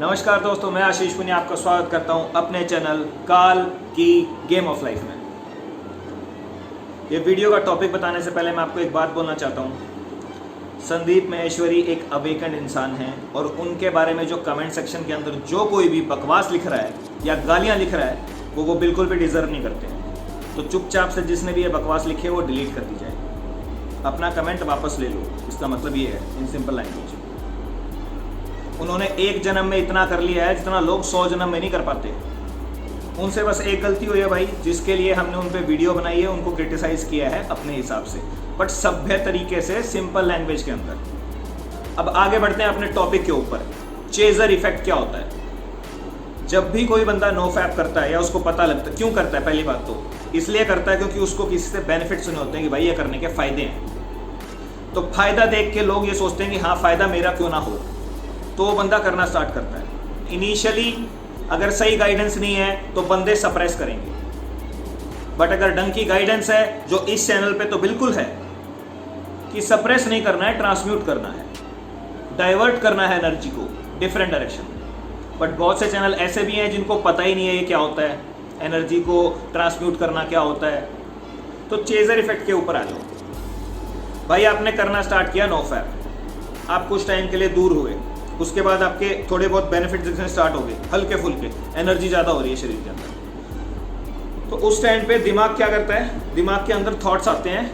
नमस्कार दोस्तों, मैं आशीष पुनिया आपका स्वागत करता हूं अपने चैनल काल की गेम ऑफ लाइफ में। ये वीडियो का टॉपिक बताने से पहले मैं आपको एक बात बोलना चाहता हूं। संदीप महेश्वरी एक अवेकन इंसान हैं और उनके बारे में जो कमेंट सेक्शन के अंदर जो कोई भी बकवास लिख रहा है या गालियां लिख रहा है वो बिल्कुल भी डिजर्व नहीं करते। तो चुपचाप से जिसने भी ये बकवास लिखे वो डिलीट कर दी जाए, अपना कमेंट वापस ले लो। इसका मतलब ये है इन सिंपल लैंग्वेज, उन्होंने एक जन्म में इतना कर लिया है जितना लोग 100 जन्म में नहीं कर पाते। उनसे बस एक गलती हुई है भाई, जिसके लिए हमने उन पे वीडियो बनाई है, उनको क्रिटिसाइज किया है अपने हिसाब से, बट सभ्य तरीके से सिंपल लैंग्वेज के अंदर। अब आगे बढ़ते हैं अपने टॉपिक के ऊपर। चेजर इफेक्ट क्या होता है? जब भी कोई बंदा नो फैप करता है या उसको पता लगता है, क्यों करता है? पहली बात तो इसलिए करता है क्योंकि उसको किसी से बेनिफिट सुने होते हैं कि भाई ये करने के फायदे हैं। तो फायदा देख के लोग ये सोचते हैं कि हाँ फायदा मेरा क्यों ना हो, तो वो बंदा करना स्टार्ट करता है। इनिशियली अगर सही गाइडेंस नहीं है तो बंदे सप्रेस करेंगे, बट अगर ढंग की गाइडेंस है, जो इस चैनल पे तो बिल्कुल है कि सप्रेस नहीं करना है, ट्रांसम्यूट करना है, डाइवर्ट करना है एनर्जी को डिफरेंट डायरेक्शन में। बट बहुत से चैनल ऐसे भी हैं जिनको पता ही नहीं है ये क्या होता है, एनर्जी को ट्रांसम्यूट करना क्या होता है। तो चेजर इफेक्ट के ऊपर आ जाओ भाई। आपने करना स्टार्ट किया नो फैप, आप कुछ टाइम के लिए दूर हुए, उसके बाद आपके थोड़े बहुत बेनिफिट दिखने स्टार्ट हो गए, हल्के फुल्के, एनर्जी ज़्यादा हो रही है शरीर के अंदर। तो उस टाइम पे दिमाग क्या करता है? दिमाग के अंदर थॉट्स आते हैं,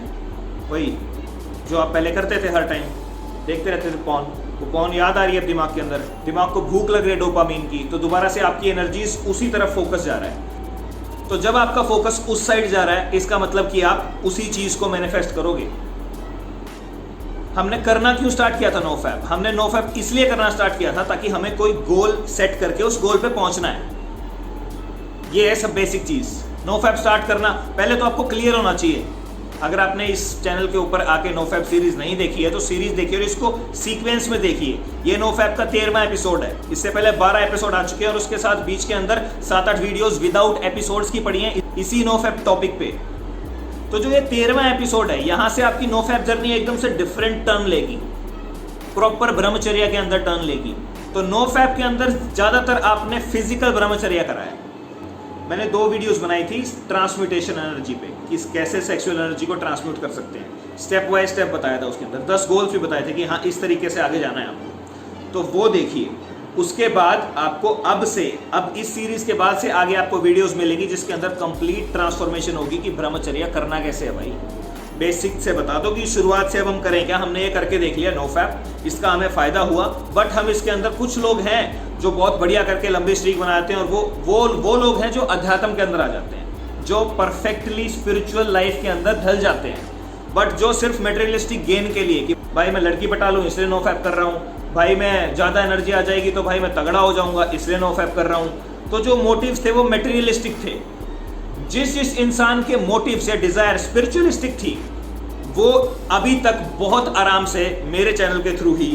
वही जो आप पहले करते थे, हर टाइम देखते रहते थे पॉर्न। वो पॉर्न याद आ रही है दिमाग के अंदर, दिमाग को भूख लग रही है डोपामीन की, तो दोबारा से आपकी एनर्जीज उसी तरफ फोकस जा रहा है। तो जब आपका फोकस उस साइड जा रहा है, इसका मतलब कि आप उसी चीज़ को मैनिफेस्ट करोगे। हमने करना क्यों स्टार्ट किया था नो फैप? हमने नो फैप इसलिए करना स्टार्ट किया था ताकि हमें कोई गोल सेट करके उस गोल पे पहुंचना है। ये है सब बेसिक चीज। नो फैप स्टार्ट करना पहले तो आपको क्लियर होना चाहिए। अगर आपने इस चैनल के ऊपर आके नो फैप सीरीज नहीं देखी है तो सीरीज देखिए और इसको सीक्वेंस में देखिए। ये नो फैप का 13वां एपिसोड है। इससे पहले 12 एपिसोड आ चुके हैं और उसके साथ बीच के अंदर 7-8 वीडियोस विदाउट एपिसोड्स की पड़ी हैं इसी नो फैप टॉपिक पे। तो जो ये 13वां एपिसोड है, यहां से आपकी नो फैप जर्नी एकदम से डिफरेंट टर्न लेगी, प्रॉपर ब्रह्मचर्या के अंदर टर्न लेगी। तो नो फैप के अंदर ज्यादातर आपने फिजिकल ब्रह्मचर्या करा है। मैंने 2 वीडियोस बनाई थी ट्रांसम्यूटेशन एनर्जी पे, कि कैसे सेक्सुअल एनर्जी को ट्रांसम्यूट कर सकते हैं। स्टेप बाय स्टेप बताया था, उसके अंदर 10 गोल्स भी बताए थे कि हाँ इस तरीके से आगे जाना है आपको। तो वो देखिए। उसके बाद आपको अब इस सीरीज के बाद से आगे आपको वीडियोस मिलेगी जिसके अंदर कंप्लीट ट्रांसफॉर्मेशन होगी कि ब्रह्मचर्या करना कैसे है भाई। बेसिक से बता दो कि शुरुआत से अब हम करें क्या। हमने ये करके देख लिया नो फैप, इसका हमें फायदा हुआ, बट हम इसके अंदर कुछ लोग हैं जो बहुत बढ़िया करके लंबी स्ट्रीक बनाते हैं, और वो लोग हैं जो अध्यात्म के अंदर आ जाते हैं, जो परफेक्टली स्पिरिचुअल लाइफ के अंदर ढल जाते हैं। बट जो सिर्फ मेटेरियलिस्टिक गेन के लिए कि भाई मैं लड़की पटा लूँ इसलिए नो फैप कर रहा हूँ, भाई मैं ज़्यादा एनर्जी आ जाएगी तो भाई मैं तगड़ा हो जाऊंगा इसलिए नो फैप कर रहा हूँ, तो जो मोटिव्स थे वो मेटेरियलिस्टिक थे। जिस इंसान के मोटिव्स या डिजायर स्पिरिचुअलिस्टिक थी, वो अभी तक बहुत आराम से मेरे चैनल के थ्रू ही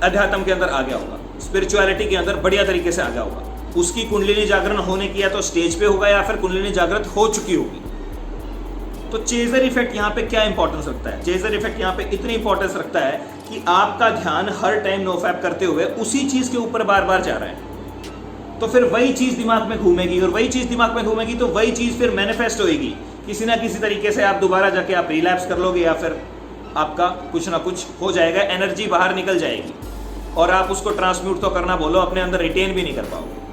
अध्यात्म के अंदर आ गया होगा, स्पिरिचुअलिटी के अंदर बढ़िया तरीके से आ गया होगा। उसकी कुंडलिनी जागरण होने की या तो स्टेज पे होगा या फिर कुंडलिनी जागृत हो चुकी होगी। तो चेजर इफेक्ट यहाँ पे क्या इंपॉर्टेंस रखता है? चेजर इफेक्ट यहाँ पे इतनी इंपॉर्टेंस रखता है कि आपका ध्यान हर टाइम नो फैप करते हुए उसी चीज के ऊपर बार बार जा रहा है। तो फिर वही चीज दिमाग में घूमेगी, और वही चीज दिमाग में घूमेगी तो वही चीज फिर मैनिफेस्ट होगी किसी ना किसी तरीके से। आप दोबारा जाके आप रिलैप्स कर लोगे या फिर आपका कुछ ना कुछ हो जाएगा, एनर्जी बाहर निकल जाएगी और आप उसको ट्रांसम्यूट तो करना बोलो, अपने अंदर रिटेन भी नहीं कर पाओगे।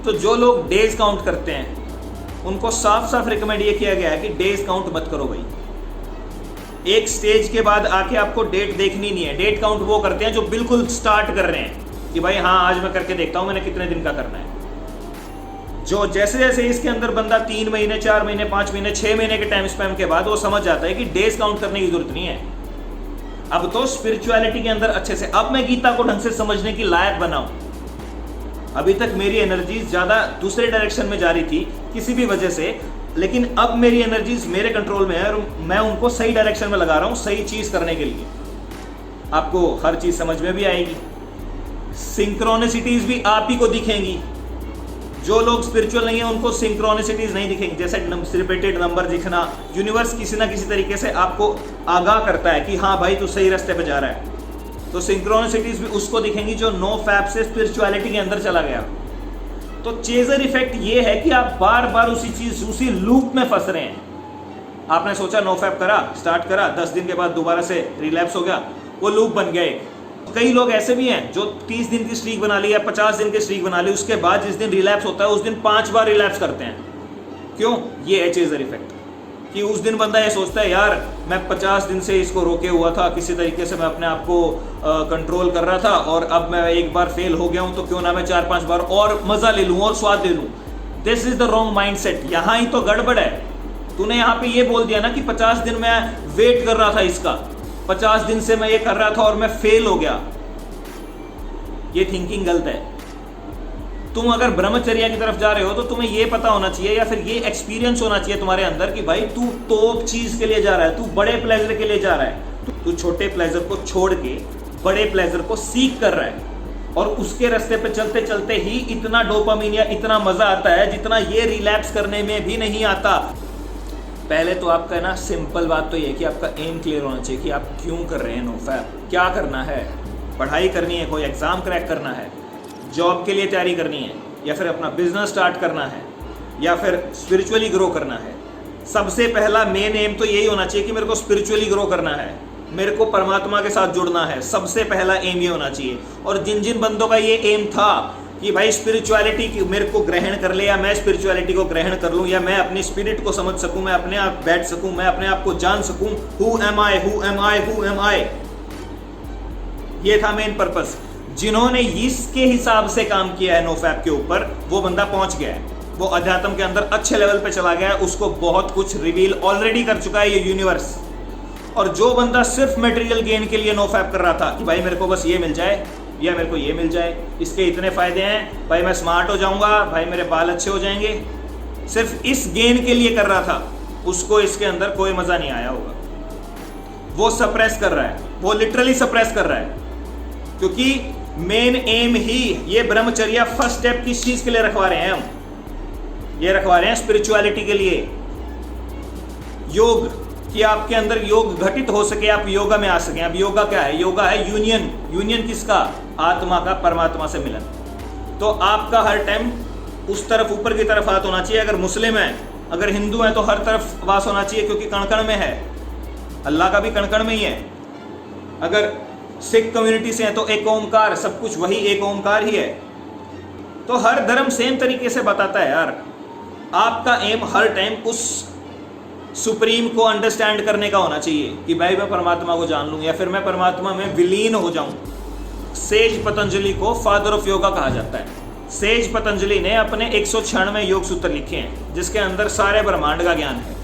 तो जो लोग डेज काउंट करते हैं उनको साफ साफ रिकमेंड ये किया गया है कि डेज काउंट मत करो भाई। एक स्टेज के बाद आके आपको डेट देखनी नहीं है। डेट काउंट वो करते हैं जो बिल्कुल स्टार्ट कर रहे हैं कि भाई हाँ आज मैं करके देखता हूं मैंने कितने दिन का करना है। जो जैसे जैसे इसके अंदर बंदा 3 महीने 4 महीने 5 महीने 6 महीने के टाइम स्पैम के बाद वो समझ जाता है कि डेज काउंट करने की जरूरत नहीं है। अब तो स्पिरिचुअलिटी के अंदर अच्छे से अब मैं गीता को ढंग से समझने की लायक बनाऊं। अभी तक मेरी एनर्जीज ज्यादा दूसरे डायरेक्शन में जा रही थी किसी भी वजह से, लेकिन अब मेरी एनर्जीज मेरे कंट्रोल में है और मैं उनको सही डायरेक्शन में लगा रहा हूं सही चीज करने के लिए। आपको हर चीज समझ में भी आएगी, सिंक्रोनिसिटीज भी आप ही को दिखेंगी। जो लोग स्पिरिचुअल नहीं है उनको सिंक्रोनिसिटीज नहीं दिखेंगी, जैसे रिपीटेड नंबर दिखना। यूनिवर्स किसी ना किसी तरीके से आपको आगाह करता है कि हाँ भाई तू सही रास्ते पे जा रहा है। तो सिंक्रोनिसिटीज भी उसको दिखेंगी जो नो फैप से स्पिरिचुअलिटी के अंदर चला गया। तो चेजर इफेक्ट ये है कि आप बार बार उसी लूप में फंस रहे हैं। आपने सोचा नो फैप करा, स्टार्ट करा, 10 दिन के बाद दोबारा से रिलैप्स हो गया, वो लूप बन गया एक। कई लोग ऐसे भी हैं जो 30 दिन की स्ट्रीक बना ली या 50 दिन की स्ट्रीक बना ली, उसके बाद जिस दिन रिलैप्स होता है उस दिन 5 बार रिलैप्स करते हैं। क्यों? ये है चेजर इफेक्ट, कि उस दिन बंदा ये सोचता है यार मैं 50 दिन से इसको रोके हुआ था, किसी तरीके से मैं अपने आप को कंट्रोल कर रहा था, और अब मैं एक बार फेल हो गया हूं, तो क्यों ना मैं 4-5 बार और मजा ले लूं और स्वाद ले लूं। This is the wrong mindset. यहां ही तो गड़बड़ है। तूने यहां पे ये बोल दिया ना कि 50 दिन मैं वेट कर रहा था इसका, 50 दिन से मैं ये कर रहा था और मैं फेल हो गया। ये थिंकिंग गलत है। तुम अगर ब्रह्मचर्या की तरफ जा रहे हो तो तुम्हें ये पता होना चाहिए या फिर ये एक्सपीरियंस होना चाहिए तुम्हारे अंदर कि भाई तू टॉप चीज के लिए जा रहा है, तू बड़े प्लेजर के लिए जा रहा है, तू छोटे प्लेजर को छोड़ के बड़े प्लेजर को सीख कर रहा है, और उसके रास्ते पे चलते चलते ही इतना डोपामिन या इतना मजा आता है जितना ये रिलैप्स करने में भी नहीं आता। पहले तो आपका ना सिंपल बात तो ये कि आपका एम क्लियर होना चाहिए कि आप क्यों कर रहे हैं नो फैप। क्या करना है? पढ़ाई करनी है, कोई एग्जाम क्रैक करना है, जॉब के लिए तैयारी करनी है, या फिर अपना बिजनेस स्टार्ट करना है, या फिर स्पिरिचुअली ग्रो करना है। सबसे पहला मेन एम तो यही होना चाहिए कि मेरे को स्पिरिचुअली ग्रो करना है, मेरे को परमात्मा के साथ जुड़ना है। सबसे पहला एम ये होना चाहिए। और जिन जिन बंदों का ये एम था कि भाई स्पिरिचुअलिटी मेरे को ग्रहण कर ले, या मैं स्पिरिचुअलिटी को ग्रहण कर लूं, या मैं अपनी स्पिरिट को समझ सकूं, मैं अपने आप बैठ सकूं, मैं अपने आप को जान सकूं, who am I, who am I, who am I, ये था मेन पर्पस। जिन्होंने इसके हिसाब से काम किया है नो फैप के ऊपर, वो बंदा पहुंच गया है, वो अध्यात्म के अंदर अच्छे लेवल पे चला गया है, उसको बहुत कुछ रिवील ऑलरेडी कर चुका है ये यूनिवर्स। और जो बंदा सिर्फ मटेरियल गेन के लिए नो फैप कर रहा था कि भाई मेरे को बस ये मिल जाए या मेरे को ये मिल जाए, इसके इतने फायदे हैं, भाई मैं स्मार्ट हो जाऊंगा, भाई मेरे बाल अच्छे हो जाएंगे, सिर्फ इस गेन के लिए कर रहा था, उसको इसके अंदर कोई मजा नहीं आया होगा। वो सप्रेस कर रहा है, वो लिटरली सप्रेस कर रहा है, क्योंकि मेन एम ही ये ब्रह्मचर्या फर्स्ट स्टेप किस चीज के लिए रखवा रहे हैं हम? ये रखवा रहे हैं स्पिरिचुअलिटी के लिए, योग, कि आपके अंदर योग घटित हो सके, आप योगा में आ सकें। अब योगा क्या है? योगा है यूनियन। यूनियन किसका? आत्मा का परमात्मा से मिलन। तो आपका हर टाइम उस तरफ, ऊपर की तरफ हाथ होना चाहिए। अगर मुस्लिम है, अगर हिंदू है, तो हर तरफ वास होना चाहिए, क्योंकि कण-कण में है, अल्लाह का भी कण-कण में ही है। अगर सिख कम्युनिटी से है तो एक ओमकार, सब कुछ वही एक ओमकार ही है। तो हर धर्म सेम तरीके से बताता है यार। आपका एम हर टाइम उस सुप्रीम को अंडरस्टैंड करने का होना चाहिए कि भाई मैं परमात्मा को जान लूं, या फिर मैं परमात्मा में विलीन हो जाऊं। सेज पतंजलि को फादर ऑफ योगा कहा जाता है। सेज पतंजलि ने अपने 196 योग सूत्र लिखे हैं, जिसके अंदर सारे ब्रह्मांड का ज्ञान है,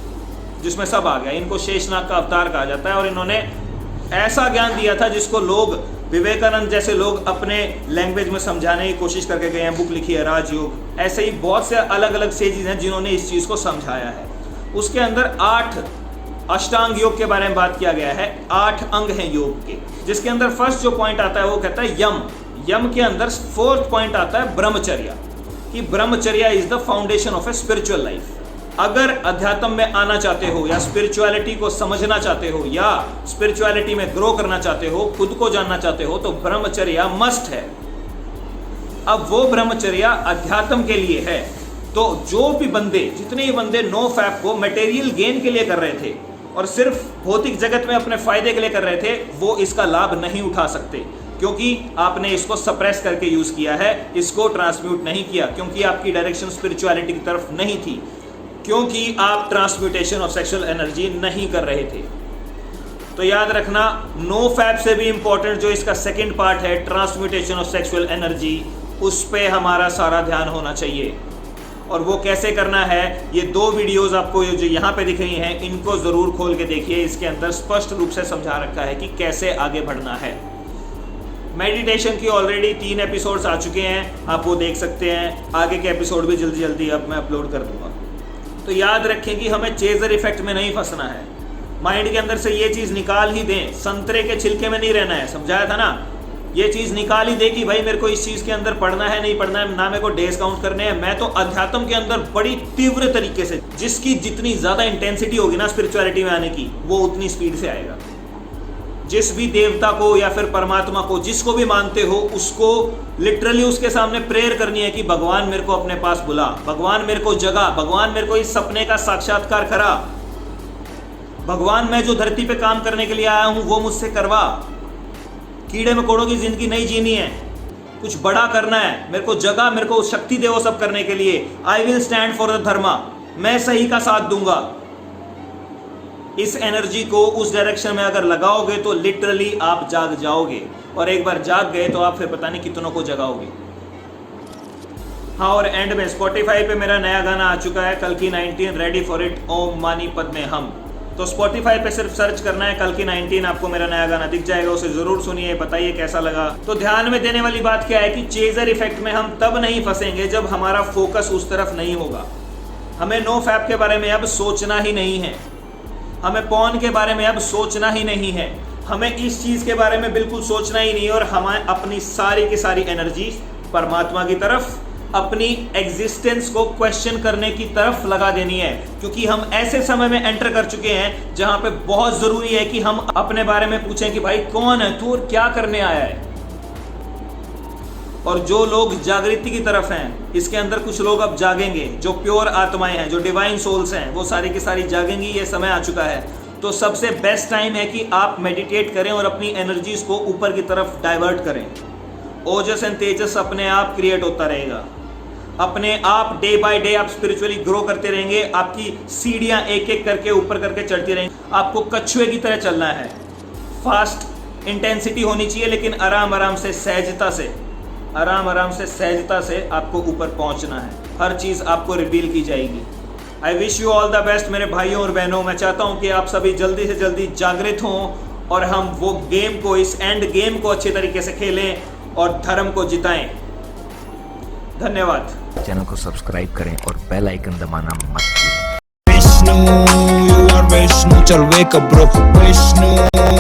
जिसमें सब आ गया। इनको शेषनाग का अवतार कहा जाता है, और इन्होंने ऐसा ज्ञान दिया था जिसको लोग, विवेकानंद जैसे लोग अपने लैंग्वेज में समझाने की कोशिश करके गए हैं, बुक लिखी है राजयोग। ऐसे ही बहुत से अलग अलग सेजिस हैं जिन्होंने इस चीज़ को समझाया है। उसके अंदर 8 अष्टांग योग के बारे में बात किया गया है, 8 अंग हैं योग के, जिसके अंदर फर्स्ट जो पॉइंट आता है वो कहता है यम। यम के अंदर 4th पॉइंट आता है ब्रह्मचर्या, कि brahmacharya is the foundation of a spiritual life. अगर अध्यात्म में आना चाहते हो, या स्पिरिचुअलिटी को समझना चाहते हो, या स्पिरिचुअलिटी में ग्रो करना चाहते हो, खुद को जानना चाहते हो, तो ब्रह्मचर्या मस्ट है। अब वो ब्रह्मचर्या अध्यात्म के लिए है। तो जो भी बंदे, जितने ही बंदे नो फैप को मटेरियल गेन के लिए कर रहे थे और सिर्फ भौतिक जगत में अपने फायदे के लिए कर रहे थे, वो इसका लाभ नहीं उठा सकते, क्योंकि आपने इसको सप्रेस करके यूज किया है, इसको ट्रांसम्यूट नहीं किया, क्योंकि आपकी डायरेक्शन स्पिरिचुअलिटी की तरफ नहीं थी, क्योंकि आप ट्रांसम्यूटेशन ऑफ सेक्सुअल एनर्जी नहीं कर रहे थे। तो याद रखना, नो फैप से भी इंपॉर्टेंट जो इसका सेकंड पार्ट है, ट्रांसम्यूटेशन ऑफ सेक्सुअल एनर्जी, उस पे हमारा सारा ध्यान होना चाहिए। और वो कैसे करना है, ये 2 वीडियोस आपको जो यहाँ पे दिख रही हैं, इनको ज़रूर खोल के देखिए। इसके अंदर स्पष्ट रूप से समझा रखा है कि कैसे आगे बढ़ना है। मेडिटेशन की ऑलरेडी 3 एपिसोड्स आ चुके हैं, आप वो देख सकते हैं। आगे के एपिसोड भी जल्दी जल्दी अब मैं अपलोड कर दूंगा। तो याद रखें कि हमें चेजर इफेक्ट में नहीं फंसना है। माइंड के अंदर से ये चीज़ निकाल ही दें, संतरे के छिलके में नहीं रहना है। समझाया था ना, ये चीज़ निकाल ही दे कि भाई मेरे को इस चीज़ के अंदर पढ़ना है, नहीं पढ़ना है, ना मेरे को डेज काउंट करने हैं। मैं तो अध्यात्म के अंदर बड़ी तीव्र तरीके से, जिसकी जितनी ज़्यादा इंटेंसिटी होगी ना स्पिरिचुअलिटी में आने की, वो उतनी स्पीड से आएगा। जिस भी देवता को या फिर परमात्मा को, जिसको भी मानते हो, उसको लिटरली उसके सामने प्रेयर करनी है कि भगवान मेरे को अपने पास बुला, भगवान मेरे को जगा, भगवान मेरे को इस सपने का साक्षात्कार करा, भगवान मैं जो धरती पे काम करने के लिए आया हूं वो मुझसे करवा। कीड़े मकोड़ों की जिंदगी नहीं जीनी है, कुछ बड़ा करना है, मेरे को जगह, मेरे को शक्ति दे वो सब करने के लिए। I will stand for the dharma, मैं सही का साथ दूंगा। इस एनर्जी को उस डायरेक्शन में अगर लगाओगे तो लिटरली आप जाग जाओगे, और एक बार जाग गए तो आप फिर पता नहीं कितनों को जगाओगे। हाँ, और एंड में स्पॉटिफाई पे मेरा नया गाना आ चुका है, कल्कि 19, रेडी फॉर इट, ओम मानी पद्मे हम। तो स्पॉटिफाई पे सिर्फ सर्च करना है कल्कि 19, आपको मेरा नया गाना दिख जाएगा, उसे जरूर सुनिए, बताइए कैसा लगा। तो ध्यान में देने वाली बात क्या है कि चेजर इफेक्ट में हम तब नहीं फंसेंगे जब हमारा फोकस उस तरफ नहीं होगा। हमें नो फैप के बारे में अब सोचना ही नहीं है, हमें पॉर्न के बारे में अब सोचना ही नहीं है, हमें इस चीज के बारे में बिल्कुल सोचना ही नहीं है, और हमें अपनी सारी की सारी एनर्जी परमात्मा की तरफ, अपनी एग्जिस्टेंस को क्वेश्चन करने की तरफ लगा देनी है। क्योंकि हम ऐसे समय में एंटर कर चुके हैं जहां पे बहुत जरूरी है कि हम अपने बारे में पूछें कि भाई कौन है तू और क्या करने आया है। और जो लोग जागृति की तरफ हैं, इसके अंदर कुछ लोग अब जागेंगे, जो प्योर आत्माएं हैं, जो डिवाइन सोल्स हैं, वो सारी की सारी जागेंगी। ये समय आ चुका है। तो सबसे बेस्ट टाइम है कि आप मेडिटेट करें और अपनी एनर्जीज को ऊपर की तरफ डाइवर्ट करें। ओजस एंड तेजस अपने आप क्रिएट होता रहेगा, अपने आप डे बाय डे आप स्पिरिचुअली ग्रो करते रहेंगे। आपकी सीढ़ियां एक एक करके ऊपर करके चढ़ती रहेंगी। आपको कछुए की तरह चलना है। फास्ट इंटेंसिटी होनी चाहिए, लेकिन आराम आराम से, सहजता से, आराम आराम से, सहजता से आपको ऊपर पहुंचना है। हर चीज़ आपको रिवील की जाएगी। I wish you all the best मेरे भाइयों और बहनों। मैं चाहता हूं कि आप सभी जल्दी से जल्दी जागृत हों और हम वो गेम को, इस एंड गेम को अच्छे तरीके से खेलें और धर्म को जिताएं। धन्यवाद। चैनल को सब्सक्राइब करें और बेल आइकन दबाना मत भूलें। Vishnu, you are Vishnu, chal wake up bro, Vishnu।